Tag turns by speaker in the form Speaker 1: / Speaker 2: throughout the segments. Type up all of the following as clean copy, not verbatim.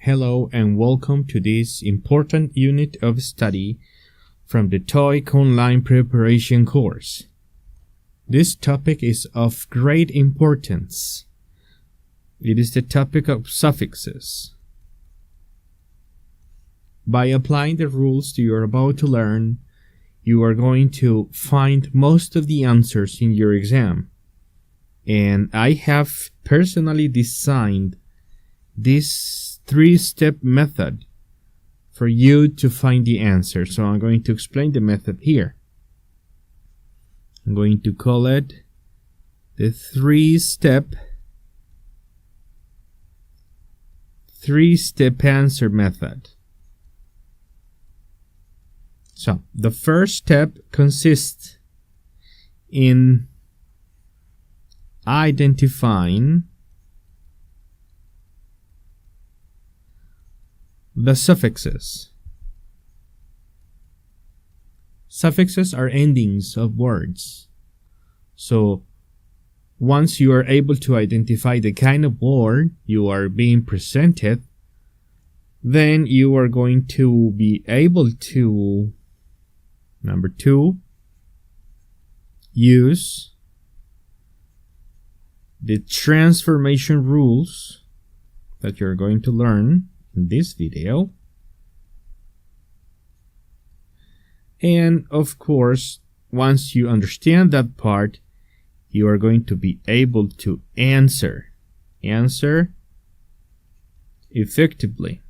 Speaker 1: Hello and welcome to this important unit of study from the Toeic online preparation course. This topic is of great importance. It is the topic of suffixes. By applying the rules you are about to learn, you are going to find most of the answers in your exam. And I have personally designed this three-step method for you to find the answer. So I'm going to explain the method here. I'm going to call it the three-step answer method. So the first step consists in identifying the suffixes. Suffixes are endings of words. So once you are able to identify the kind of word you are being presented, then you are going to be able to, number 2, use the transformation rules that you're going to learn in this video. And of course, once you understand that part, you are going to be able to answer effectively.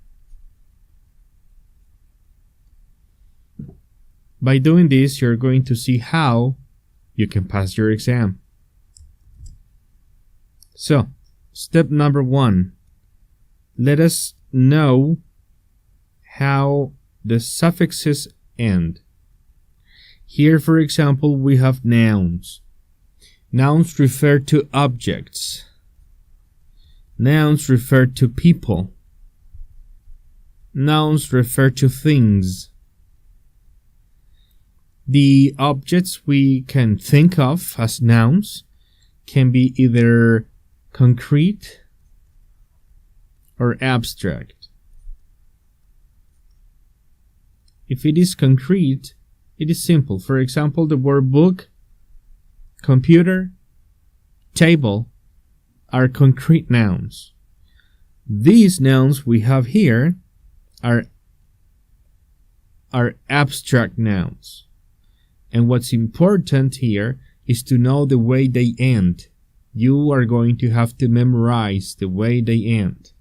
Speaker 1: By doing this, you're going to see how you can pass your exam. So, step number 1. Let us know how the suffixes end. Here, for example, we have nouns. Nouns refer to objects. Nouns refer to people. Nouns refer to things. The objects we can think of as nouns can be either concrete or abstract. If it is concrete, it is simple. For example, the word book, computer, table are concrete nouns. These nouns we have here are abstract nouns. And what's important here is to know the way they end. You are going to have to memorize the way they end.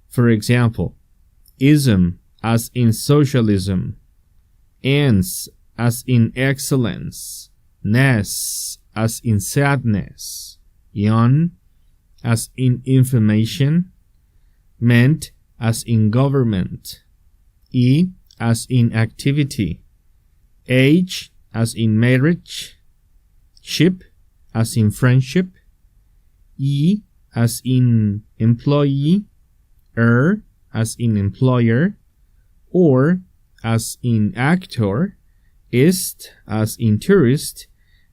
Speaker 1: For example, ism as in socialism, ens as in excellence, ness as in sadness, ion as in information, ment as in government, e as in activity, age as in marriage, ship as in friendship, e as in employee, as in employer, or as in actor, ist as in tourist,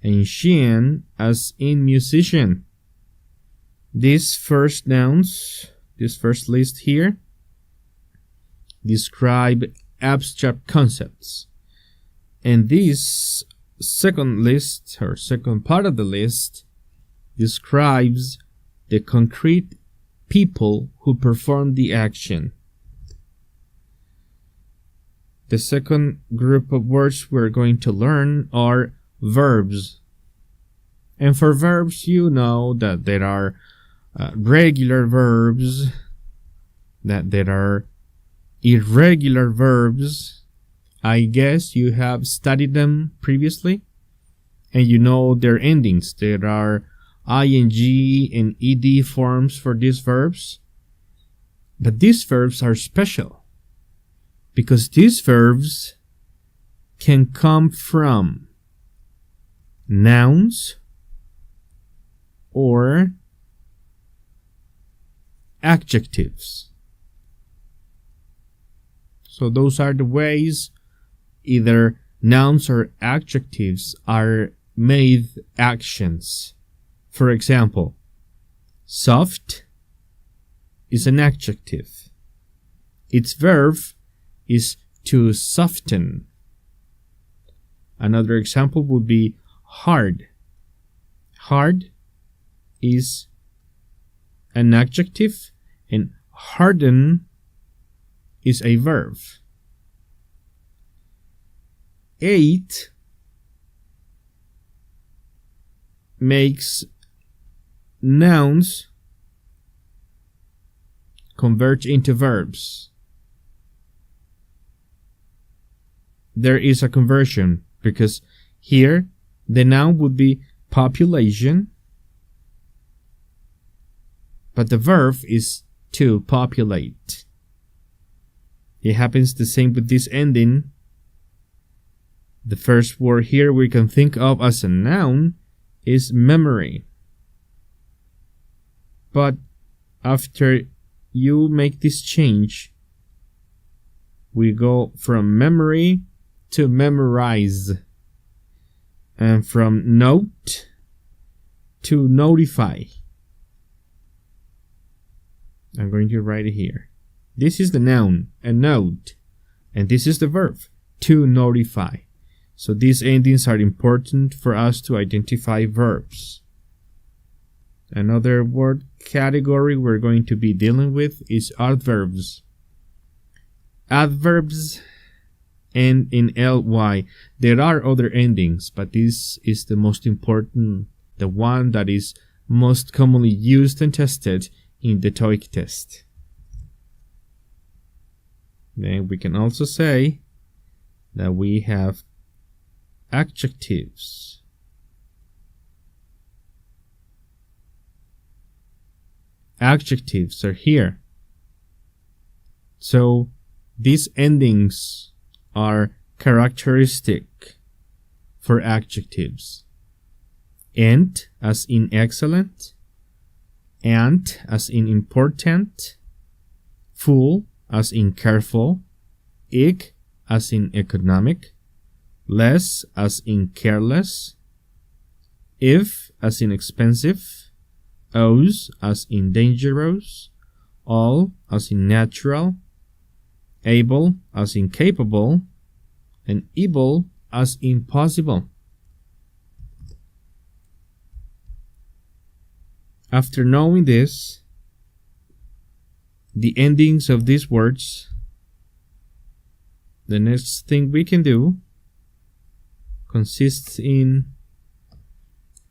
Speaker 1: and shin as in musician. These first nouns, this first list here, describe abstract concepts. And this second list, or second part of the list, describes the concrete people who perform the action. The second group of words we're going to learn are verbs. And for verbs, you know that there are regular verbs, that there are irregular verbs. I guess you have studied them previously, and you know their endings. There are ing and ed forms for these verbs. But these verbs are special because these verbs can come from nouns or adjectives. So those are the ways either nouns or adjectives are made actions. For example, soft is an adjective. its verb is to soften. Another example would be hard. Hard is an adjective and harden is a verb. 8 makes nouns convert into verbs. There is a conversion because here the noun would be population, but the verb is to populate. It happens the same with this ending. The first word here we can think of as a noun is memory. But after you make this change, we go from memory to memorize, and from note to notify. I'm going to write it here. This is the noun, a note, and this is the verb, to notify. So these endings are important for us to identify verbs. Another word category we're going to be dealing with is adverbs. Adverbs end in ly. There are other endings, but this is the most important, the one that is most commonly used and tested in the Toeic test. Then we can also say that we have adjectives. Adjectives are here. So these endings are characteristic for adjectives. Ent as in excellent, and as in important, full as in careful, ig as in economic, less as in careless, if as in expensive, os as in dangerous, all as in natural, able as in capable, and able as in possible. After knowing this, the endings of these words, the next thing we can do consists in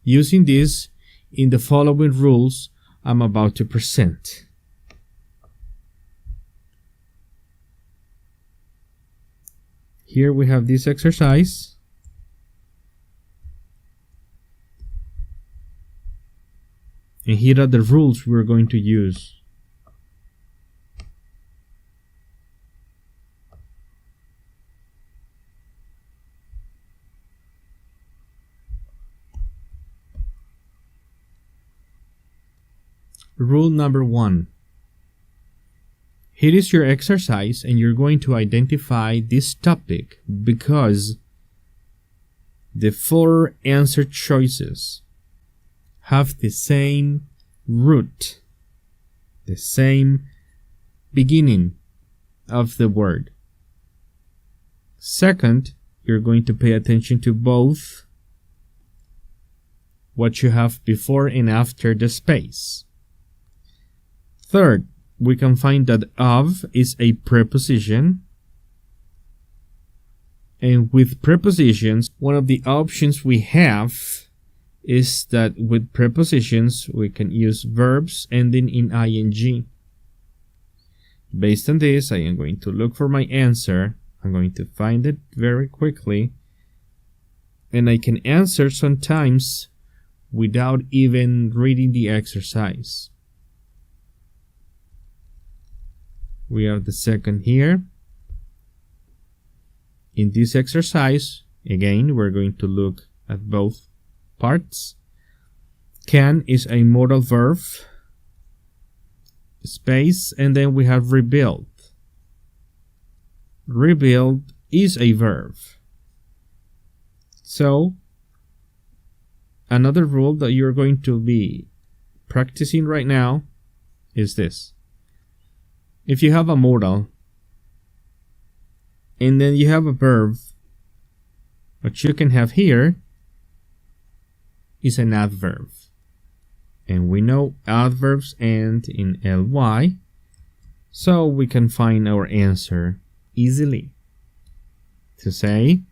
Speaker 1: using this in the following rules I'm about to present. Here we have this exercise. And here are the rules we're going to use. Rule number 1. Here is your exercise, and you're going to identify this topic because the 4 answer choices have the same root, the same beginning of the word. Second, you're going to pay attention to both what you have before and after the space. Third, we can find that of is a preposition. And with prepositions, one of the options we have is that with prepositions, we can use verbs ending in ing. Based on this, I am going to look for my answer. I'm going to find it very quickly. And I can answer sometimes without even reading the exercise. We have the second here. In this exercise, again, we're going to look at both parts. Can is a modal verb, space, and then we have rebuild. Rebuild is a verb. So, another rule that you're going to be practicing right now is this. If you have a modal, and then you have a verb. What you can have here is an adverb. And we know adverbs end in ly, so we can find our answer easily. To say,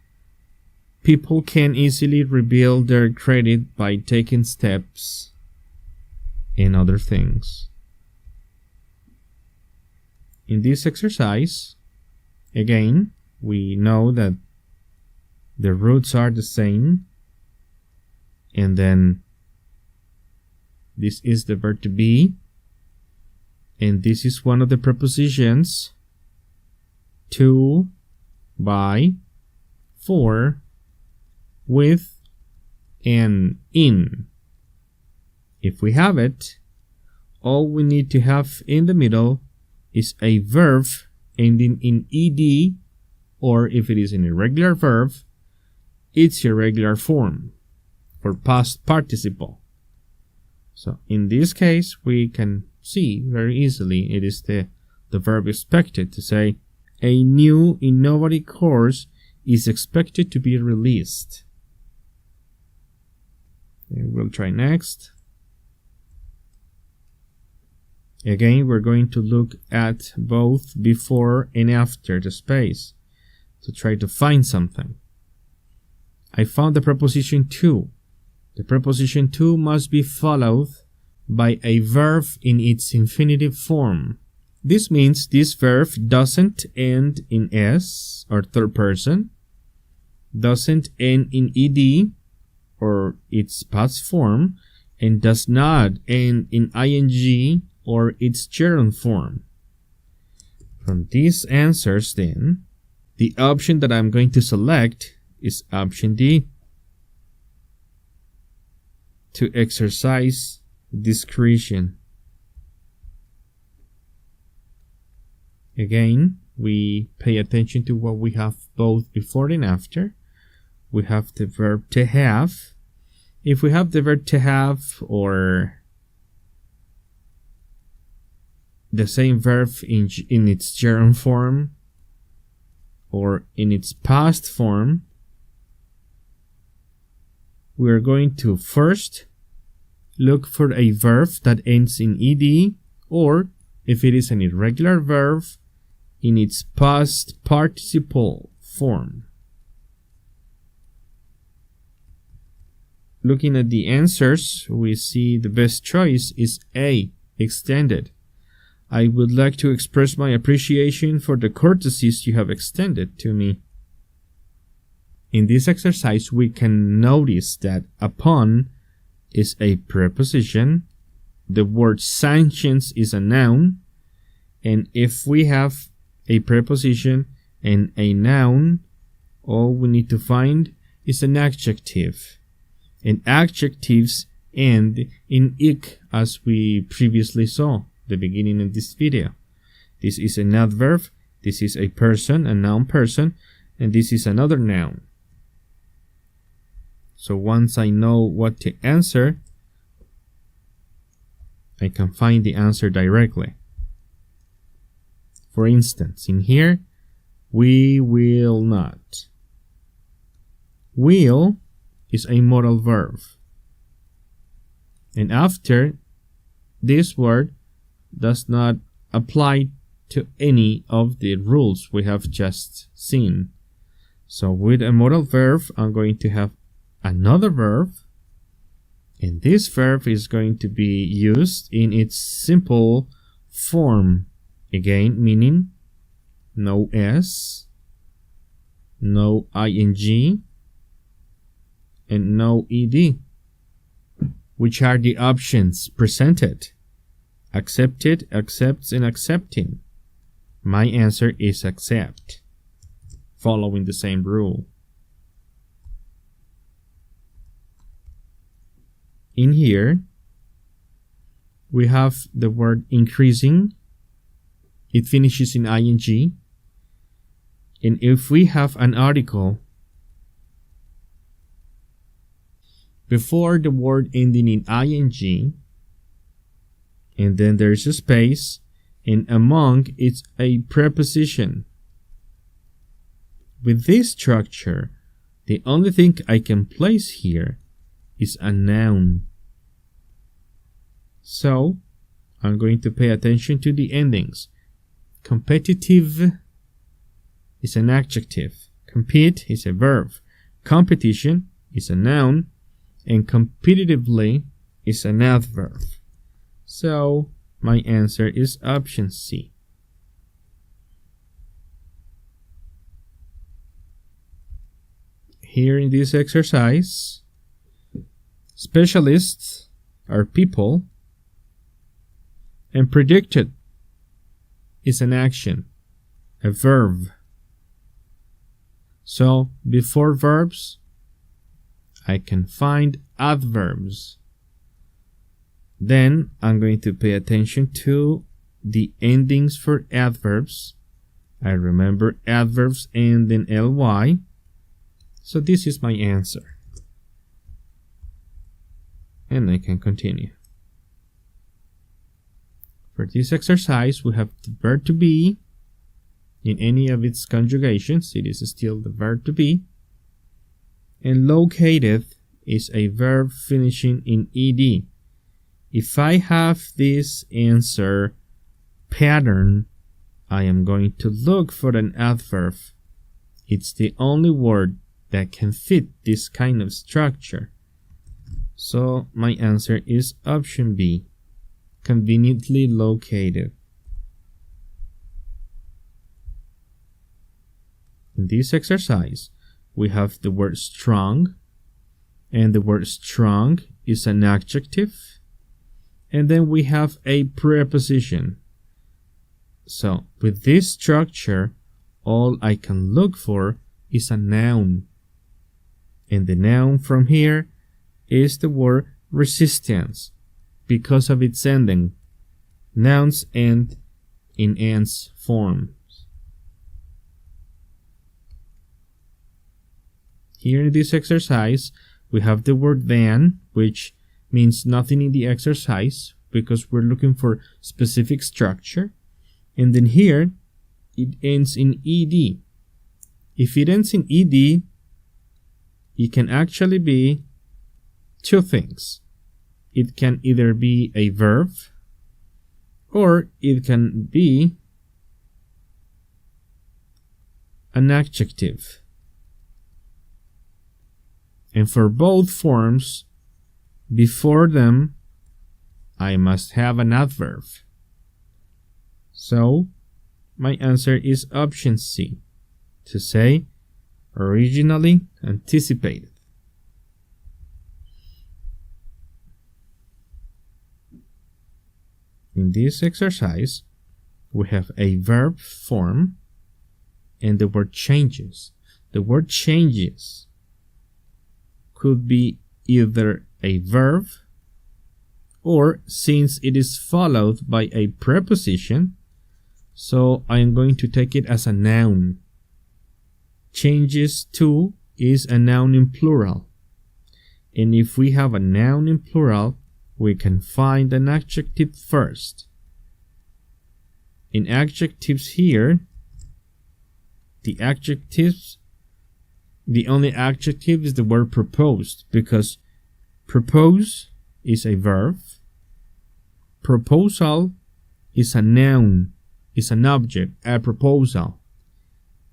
Speaker 1: people can easily rebuild their credit by taking steps and other things. In this exercise, again, we know that the roots are the same, and then this is the verb to be, and this is one of the prepositions: to, by, for, with, and in. If we have it, all we need to have in the middle is a verb ending in ed, or if it is an irregular verb, its irregular form for past participle. So in this case, we can see very easily it is the verb expected. To say, a new innovative course is expected to be released. And we'll try next. Again, we're going to look at both before and after the space to try to find something. I found the preposition to. The preposition to must be followed by a verb in its infinitive form. This means this verb doesn't end in s or third person, doesn't end in ed or its past form, and does not end in ing or its gerund form. From these answers, then, the option that I'm going to select is option D, to exercise discretion. Again, we pay attention to what we have both before and after. We have the verb to have. If we have the verb to have or the same verb in its gerund form or in its past form, we are going to first look for a verb that ends in ed, or if it is an irregular verb, in its past participle form. Looking at the answers, we see the best choice is A, extended. I would like to express my appreciation for the courtesies you have extended to me. In this exercise, we can notice that upon is a preposition, the word sanctions is a noun, and if we have a preposition and a noun, all we need to find is an adjective. And adjectives end in ik, as we previously saw the beginning of this video. This is an adverb, this is a person, a noun person, and this is another noun. So once I know what to answer, I can find the answer directly. For instance, in here, we will not. Will is a modal verb. And after, this word does not apply to any of the rules we have just seen. So with a modal verb, I'm going to have another verb, and this verb is going to be used in its simple form. Again, meaning no s, no ing, and no ed, which are the options presented: accepted, accepts, and accepting. My answer is accept, following the same rule. In here, we have the word increasing. It finishes in ing. And if we have an article before the word ending in ing, and then there's a space, and among it's a preposition, with this structure, the only thing I can place here is a noun. So I'm going to pay attention to the endings. Competitive is an adjective. Compete is a verb. Competition is a noun. And competitively is an adverb. So my answer is option C. Here in this exercise, specialists are people, and predicted is an action, a verb. So before verbs, I can find adverbs. Then I'm going to pay attention to the endings for adverbs. I remember adverbs end in ly. So this is my answer. And I can continue. For this exercise, we have the verb to be. In any of its conjugations, it is still the verb to be. And located is a verb finishing in ed. If I have this answer pattern, I am going to look for an adverb. It's the only word that can fit this kind of structure. So my answer is option B, conveniently located. In this exercise, we have the word strong, and the word strong is an adjective, and then we have a preposition. So with this structure, all I can look for is a noun, and the noun from here is the word resistance because of its ending. Nouns end in ends form. Here in this exercise, we have the word than, which means nothing in the exercise because we're looking for specific structure. And then here, it ends in ed. If it ends in ed, it can actually be two things. It can either be a verb or it can be an adjective. And for both forms, before them, I must have an adverb. So, my answer is option C, to say originally anticipated. In this exercise, we have a verb form and the word changes. The word changes could be either a verb or, since it is followed by a preposition, so I am going to take it as a noun. Changes to is a noun in plural. And if we have a noun in plural, we can find an adjective first. In adjectives here, the only adjective is the word proposed, because propose is a verb, proposal is a noun, is an object, a proposal.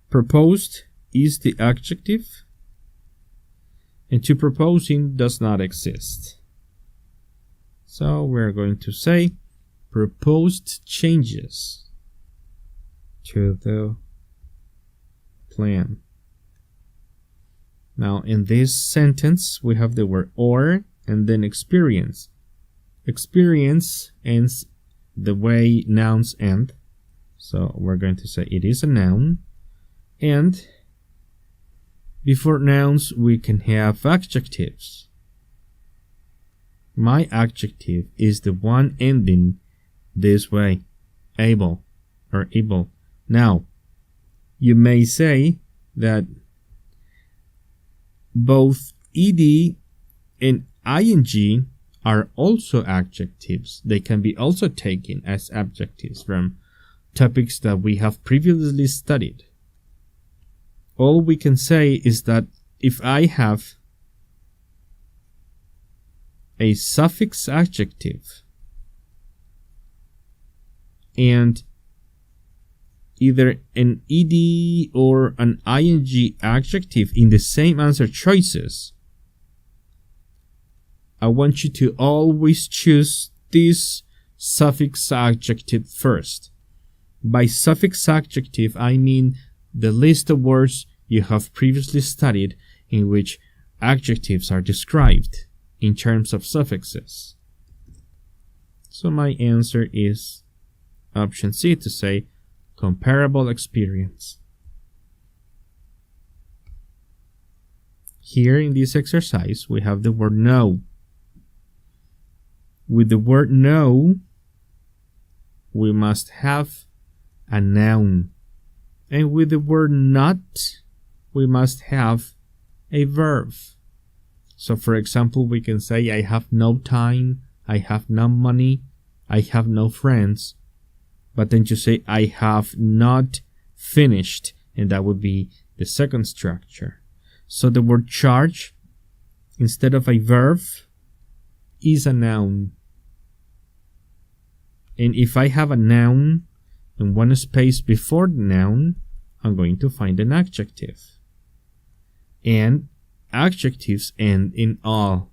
Speaker 1: Proposed is the adjective, and to proposing does not exist. So we're going to say proposed changes to the plan. Now in this sentence we have the word or and then experience. Experience ends the way nouns end. So we're going to say it is a noun. And before nouns we can have adjectives. My adjective is the one ending this way, able or able. Now, you may say that both ed and ing are also adjectives. They can be also taken as adjectives from topics that we have previously studied. all we can say is that if I have a suffix adjective and either an ed or an ing adjective in the same answer choices, I want you to always choose this suffix adjective first. By suffix adjective, I mean the list of words you have previously studied in which adjectives are described in terms of suffixes. So my answer is option C, to say comparable experience. Here in this exercise, we have the word no. With the word no, we must have a noun. And with the word not, we must have a verb. So for example, we can say I have no time, I have no money, I have no friends. But then you say I have not finished, and that would be the second structure. So the word charge, instead of a verb, is a noun. And if I have a noun and one space before the noun, I'm going to find an adjective. And adjectives end in all.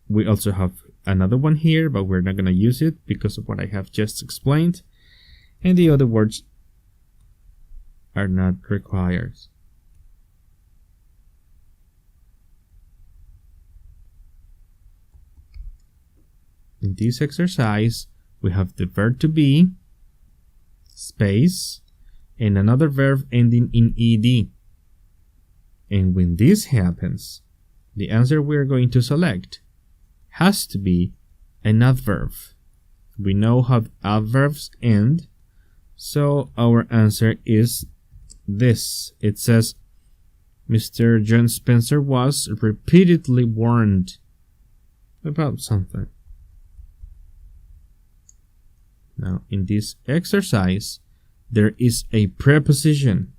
Speaker 1: We also have another one here, but we're not going to use it because of what I have just explained. And the other words are not required. In this exercise, we have the verb to be, space, and another verb ending in ed. And when this happens, the answer we're going to select has to be an adverb. We know how adverbs end, so our answer is this. It says, Mr. John Spencer was repeatedly warned about something. Now, in this exercise, there is a preposition.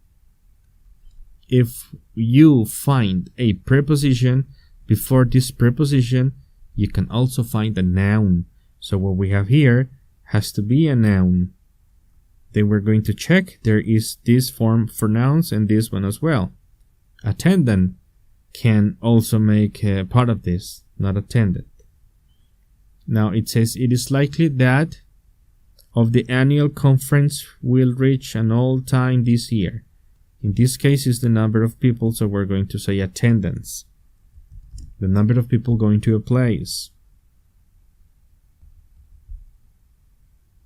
Speaker 1: If you find a preposition before this preposition, you can also find a noun. So what we have here has to be a noun. Then we're going to check. There is this form for nouns and this one as well. Attendant can also make part of this, not attendant. Now it says it is likely that of the annual conference will reach an all-time this year. In this case is the number of people, so we're going to say attendance. The number of people going to a place.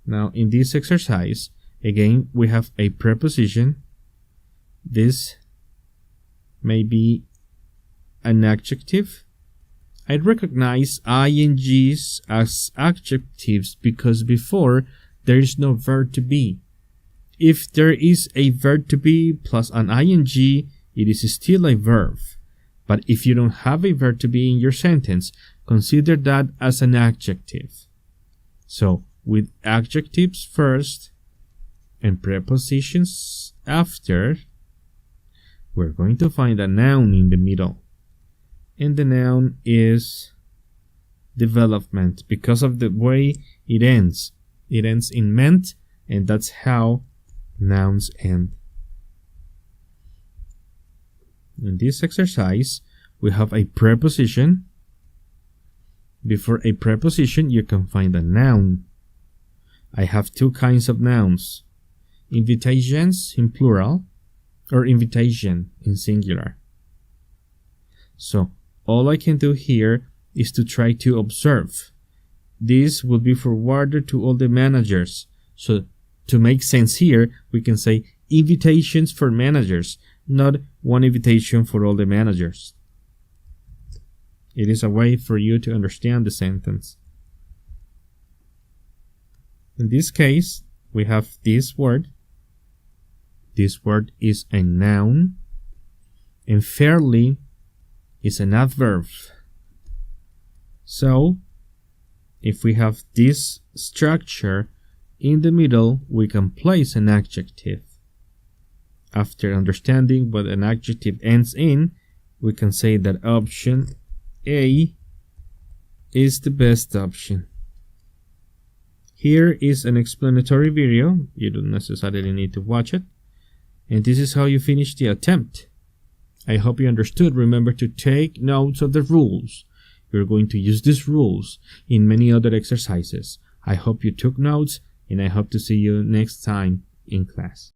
Speaker 1: Now in this exercise, again, we have a preposition. This may be an adjective. I recognize INGs as adjectives because before there is no verb to be. If there is a verb to be plus an ing, it is still a verb. But if you don't have a verb to be in your sentence, consider that as an adjective. So, with adjectives first and prepositions after, we're going to find a noun in the middle. And the noun is development because of the way it ends. It ends in ment, and that's how nouns end. In this exercise, we have a preposition. Before a preposition, you can find a noun. I have two kinds of nouns. Invitations in plural, or invitation in singular. So, all I can do here is to try to observe. This will be forwarded to all the managers. So, to make sense here, we can say invitations for managers, not one invitation for all the managers. It is a way for you to understand the sentence. In this case, we have this word. This word is a noun, and fairly is an adverb. So, if we have this structure in the middle, we can place an adjective. After understanding what an adjective ends in, we can say that option A is the best option. Here is an explanatory video. You don't necessarily need to watch it. And this is how you finish the attempt. I hope you understood. Remember to take notes of the rules. You're going to use these rules in many other exercises. I hope you took notes, and I hope to see you next time in class.